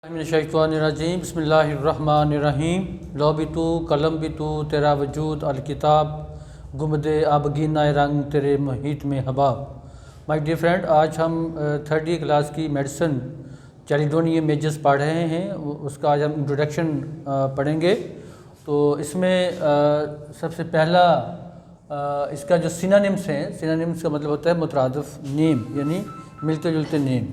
शैतानिर्रजीम बिस्मिल्लाहिर्रहमानिर्रहीम लो भी तू कलम भी तू तेरा वजूद अलकिताब गुमदे आबगीना रंग तेरे मुहित में हबाब। माय डियर फ्रेंड, आज हम थर्ड क्लास की मेडिसिन चैलिडोनियम मेजर्स पढ़ रहे हैं। उसका आज हम इंट्रोडक्शन पढ़ेंगे। तो इसमें सबसे पहला इसका जो सिनोनिम्स हैं, सिनोनिम्स का मतलब होता है मुतरादिफ नेम, यानी मिलते जुलते नेम।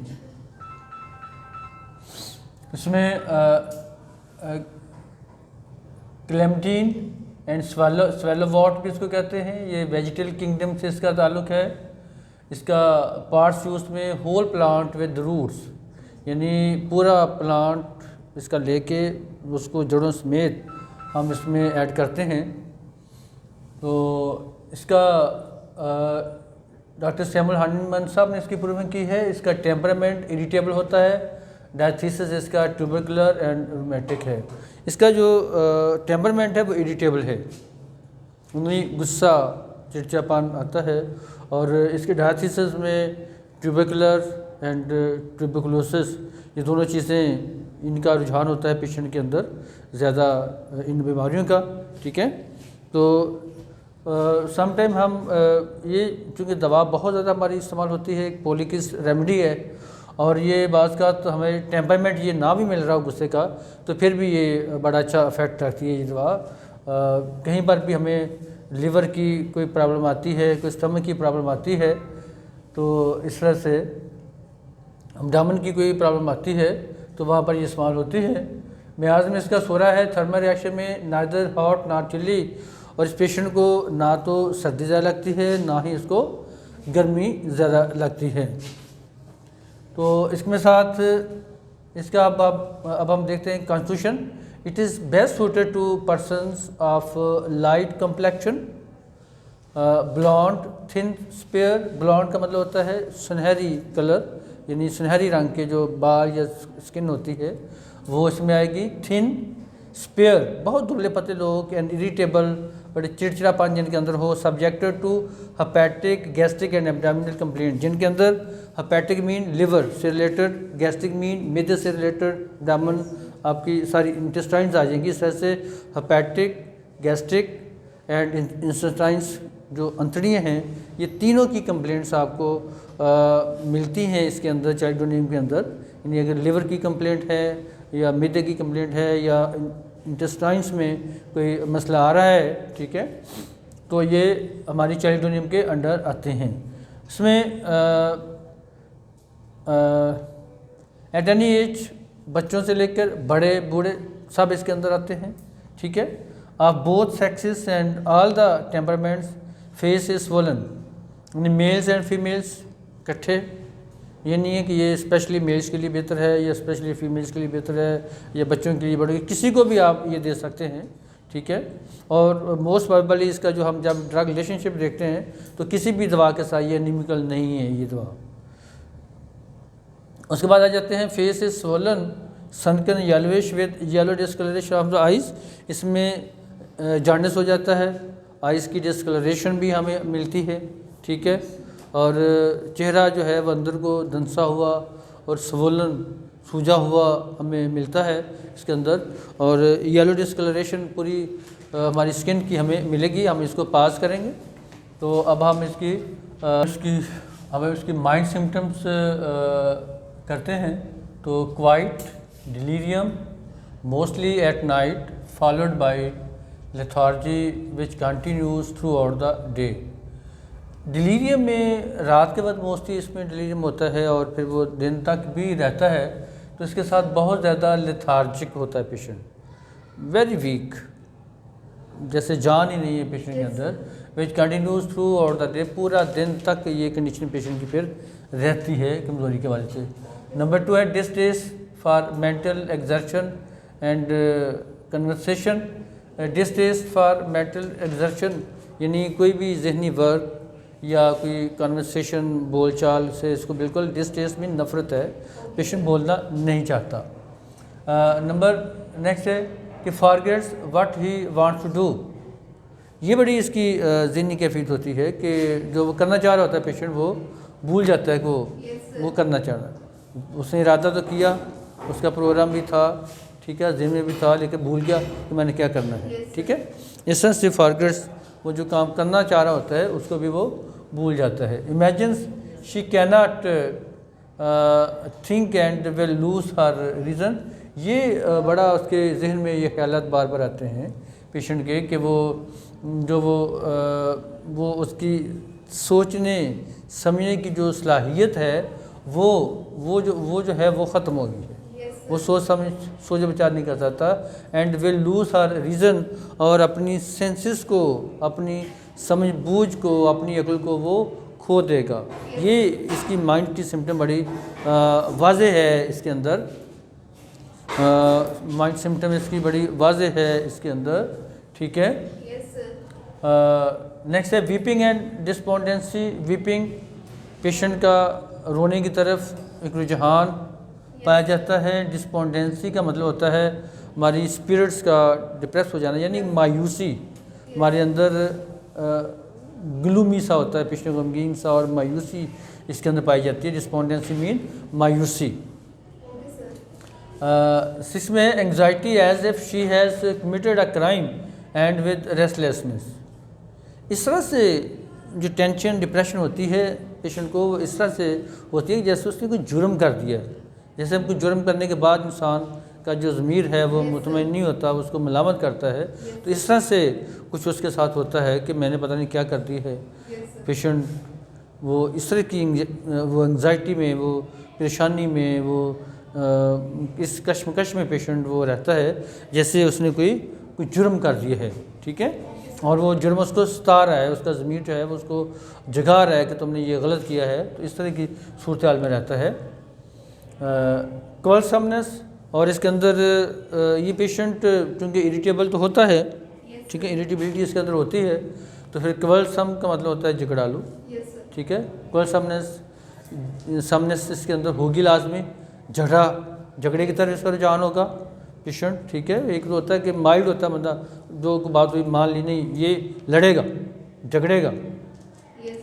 इसमें क्लेमटीन एंड स्वेलोवॉट भी इसको कहते हैं। ये वेजिटल किंगडम से इसका ताल्लुक़ है। इसका पार्ट्स यूज में होल प्लांट विद रूट्स, यानी पूरा प्लांट इसका लेके उसको जड़ों समेत हम इसमें ऐड करते हैं। तो इसका डॉक्टर सैमुअल हनीमैन साहब ने इसकी प्रूविंग की है। इसका टेम्परामेंट इरिटेबल होता है। डायथीसिस इसका ट्यूबरकुलर एंड रूमेटिक है। इसका जो टेम्परामेंट है वो इरिटेबल है, उन्हें गुस्सा चिड़चिड़ापन आता है। और इसके डायथीसिस में ट्यूबरकुलर एंड ट्यूबरकुलोसिस, ये दोनों चीज़ें, इनका रुझान होता है पेशेंट के अंदर ज़्यादा इन बीमारियों का। ठीक है, तो समटाइम हम ये चूँकि दवा बहुत ज़्यादा हमारी इस्तेमाल होती है, एक पॉलिकिस रेमेडी है, और ये बाज़ का तो हमें टेम्परामेंट ये ना भी मिल रहा हो गुस्से का, तो फिर भी ये बड़ा अच्छा इफ़ेक्ट रखती है ये दवा। कहीं पर भी हमें लिवर की कोई प्रॉब्लम आती है, कोई स्टमक की प्रॉब्लम आती है, तो इस तरह से अब्डोमेन की कोई प्रॉब्लम आती है, तो वहाँ पर ये इस्तेमाल होती है। मियाज में इसका सोरा है थर्मल रिएक्शन में नाइदर हॉट नॉट चिली, और इस पेशेंट को ना तो सर्दी ज़्यादा लगती है, ना ही इसको गर्मी ज़्यादा लगती है। तो इसमें साथ इसका अब हम देखते हैं constitution. It is best suited to persons of light complexion, blond thin spare. Blond का मतलब होता है सुनहरी कलर, यानी सुनहरी रंग के जो बाल या स्किन होती है वो इसमें आएगी। थिन स्पेयर बहुत दुबले पतले लोग, एंड इरिटेबल, बड़े चिड़चिड़ापन जिनके अंदर हो। Subjected to hepatic gastric and abdominal complaint, जिनके अंदर हेपेटिक मीन लिवर से रिलेटेड, गैस्ट्रिक मीन मिड से रिलेटेड, एब्डोमेन आपकी सारी इंटेस्टाइन्स आ जाएंगी। इस तरह से हेपेटिक, गैस्ट्रिक एंड इंटेस्टाइन्स जो अंतड़ियाँ हैं, ये तीनों की कंप्लेंट्स आपको मिलती हैं इसके अंदर चैलिडोनियम के अंदर। यानी अगर लिवर की कंप्लेंट है या मिड की कंप्लेंट है या इंटेस्टाइन्स में कोई मसला आ रहा है, ठीक है, तो ये हमारी चैलिडोनियम के अंडर आते हैं। इसमें एट एनी एज, बच्चों से लेकर बड़े बूढ़े सब इसके अंदर आते हैं। ठीक है, of both sexes and all the temperaments, face is swollen, यानी मेल्स एंड फीमेल्स इकट्ठे। ये नहीं है कि ये स्पेशली मेल्स के लिए बेहतर है या स्पेशली फीमेल्स के लिए बेहतर है या बच्चों के लिए बड़े, किसी को भी आप ये दे सकते हैं। ठीक है, और मोस्ट प्रोबेबली इसका जो हम जब ड्रग रिलेशनशिप देखते हैं तो किसी भी दवा के साथ ये एनिमिकल नहीं है ये दवा। उसके बाद आ जाते हैं face is swollen sunken yellowish with yellow discoloration of the eyes. इसमें जॉन्डिस हो जाता है, आइज़ की डिस्कलरेशन भी हमें मिलती है। ठीक है, और चेहरा जो है वो अंदर को धंसा हुआ और स्वोलन सूजा हुआ हमें मिलता है इसके अंदर, और येलो डिस्कलरेशन पूरी हमारी स्किन की हमें मिलेगी। हम इसको पास करेंगे। तो अब हम इसकी माइल्ड सिम्टम्स करते हैं। तो quite delirium mostly at night followed by lethargy which continues throughout the day. Delirium में रात के वक्त मोस्टली इसमें डिलीरियम होता है और फिर वो दिन तक भी रहता है। तो इसके साथ बहुत ज़्यादा लेथार्जिक होता है पेशेंट, वेरी वीक, जैसे जान ही नहीं है पेशेंट के अंदर। Which continues throughout the day, पूरा दिन तक ये कंडीशन पेशेंट की फिर रहती है कमज़ोरी के वजह से। नंबर 2 है distaste for mental exertion and conversation. Distaste for mental exertion यानी कोई भी जहनी वर्क या कोई कन्वर्सेशन, बोलचाल से इसको बिल्कुल डिस्टेस्ट में नफ़रत है, पेशेंट बोलना नहीं चाहता। नंबर नेक्स्ट है कि forgets what he wants to do. ये बड़ी इसकी ज़हनी कैफियत होती है कि जो वो करना चाह रहा होता है पेशेंट वो भूल जाता है कि वो करना चाह रहा है। उसने इरादा तो किया उसका प्रोग्राम भी था, ठीक है, जिम में भी था, लेकिन भूल गया कि मैंने क्या करना है, ठीक है। इस तरह से फॉरगेट्स, वो जो काम करना चाह रहा होता है उसको भी वो भूल जाता है। Imagines she cannot think and will lose her reason. ये बड़ा उसके जहन में ये ख्यालात बार बार आते हैं पेशेंट के कि वो उसकी सोचने समझने की जो सलाहियत है वो जो है वो ख़त्म हो गई है। वो सोच विचार नहीं कर सकता। And will lose her reason, और अपनी सेंसेस को, अपनी समझ बूझ को, अपनी अक्ल को वो खो देगा। ये इसकी माइंड की सिम्टम बड़ी वाज़ेह है इसके अंदर, माइंड सिम्टम इसकी बड़ी वाज़ेह है इसके अंदर, ठीक है। नेक्स्ट है weeping and despondency. Weeping, patient का रोने की तरफ एक रुझान पाया जाता है। डिस्पोंडेंसी का मतलब होता है हमारी स्पिरिट्स का डिप्रेस हो जाना, यानी मायूसी, हमारे अंदर ग्लूमी सा होता है, पेशेंट गमगीन सा और मायूसी इसके अंदर पाई जाती है। डिस्पोंडेंसी मीन मायूसी। 6 में anxiety as if she has committed a crime and with restlessness. इस तरह से जो टेंशन डिप्रेशन होती है पेशेंट को, वो इस तरह से होती है जैसे उसने कोई जुर्म कर दिया है। जैसे हम कुछ जुर्म करने के बाद इंसान का जो ज़मीर है वो मुतमईन नहीं होता, उसको मलामत करता है, तो इस तरह से कुछ उसके साथ होता है कि मैंने पता नहीं क्या कर दी है। पेशेंट वो इस तरह की वो एंग्जाइटी में, वो परेशानी में, वो इस कश्मकश में पेशेंट वो रहता है जैसे उसने कोई जुर्म कर दिया है, ठीक है, और वो जुर्म उसको सता रहा है, उसका ज़मीर जो है वो उसको जगा रहा है कि तुमने ये गलत किया है। तो इस तरह की सूरत हाल में रहता है। क्वलसमनेस, और इसके अंदर ये पेशेंट चूँकि इरिटेबल तो होता है, ठीक है, इरिटेबिलिटी इसके अंदर होती है, तो फिर क्वलसम का मतलब होता है झगड़ालू, ठीक है। समनेस इसके अंदर होगी लाजमी, झगड़े की तरफ इसका रुझान होगा पेशेंट, ठीक है। एक तो होता है कि माइल्ड होता है बंदा, जो बात हुई मान ली नहीं, ये लड़ेगा, झगड़ेगा,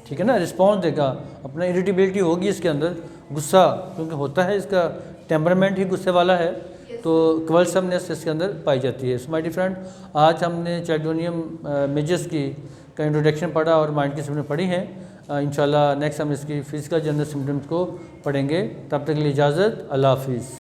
ठीक है ना, रिस्पॉन्स देगा, अपना इरिटेबिलिटी होगी इसके अंदर, गुस्सा क्योंकि होता है, इसका टेम्परामेंट ही गुस्से वाला है, तो क्वलसमनेस इसके अंदर पाई जाती है। सो माय डियर फ्रेंड, आज हमने चैल्डोनियम मेजर्स की का इंट्रोडक्शन पढ़ा और माइंड की सिम्टम पढ़ी हैं। इंशाल्लाह नेक्स्ट हम इसकी फिजिकल जनरल सिम्टम्स को पढ़ेंगे। तब तक के लिए इजाज़त, अल्लाह हाफिज़।